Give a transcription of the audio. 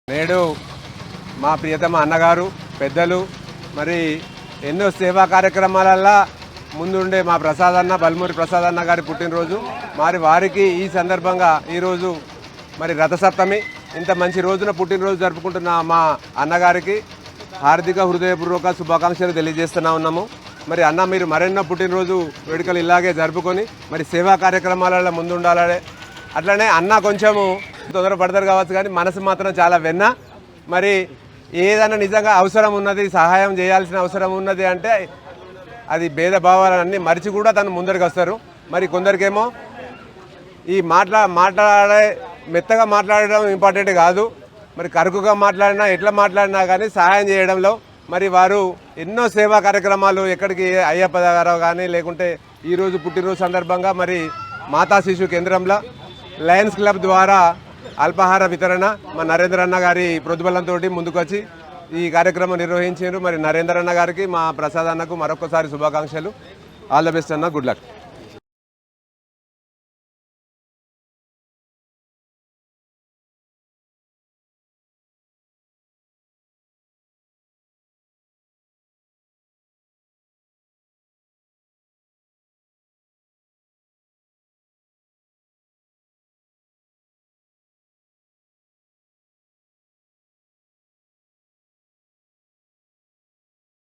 నేడు మా ప్రియతమ అన్నగారు పెద్దలు మరి ఎన్నో సేవా కార్యక్రమాలల్లో ముందుండే మా ప్రసాద్ అన్న బల్మూరి ప్రసాద్ అన్న గారి పుట్టినరోజు మరి వారికి ఈ సందర్భంగా ఈరోజు మరి రథసప్తమి ఇంత మంచి రోజున పుట్టినరోజు జరుపుకుంటున్న మా అన్నగారికి హార్దిక హృదయపూర్వక శుభాకాంక్షలు తెలియజేస్తూనే ఉన్నాము. మరి అన్న మీరు మరెన్నో పుట్టినరోజు వేడుకలు ఇలాగే జరుపుకొని మరి సేవా కార్యక్రమాలలో ముందుండాలనే అట్లనే అన్న కొంచెము తొందరపడతారు కావచ్చు కానీ మనసు మాత్రం చాలా వెన్న. మరి ఏదైనా నిజంగా అవసరం ఉన్నది సహాయం చేయాల్సిన అవసరం ఉన్నది అంటే అది భేదభావాలన్నీ మరిచి కూడా తను ముందరికి వస్తారు. మరి కొందరికేమో ఈ మాట్లాడే మెత్తగా మాట్లాడడం ఇంపార్టెంట్ కాదు, మరి కరుకుగా మాట్లాడినా ఎట్లా మాట్లాడినా కానీ సహాయం చేయడంలో మరి వారు ఎన్నో సేవా కార్యక్రమాలు ఎక్కడికి అయ్యప్ప గారు కానీ లేకుంటే ఈరోజు పుట్టినరోజు సందర్భంగా మరి మాతా శిశు కేంద్రంలో లయన్స్ క్లబ్ ద్వారా అల్పాహార వితరణ మా నరేంద్ర అన్న గారి ప్రోద్బలంతో ముందుకొచ్చి ఈ కార్యక్రమం నిర్వహించారు. మరి నరేంద్ర అన్న గారికి మా ప్రసాద్ అన్నకు మరొకసారి శుభాకాంక్షలు. ఆల్ ద బెస్ట్ అన్న, గుడ్ లక్.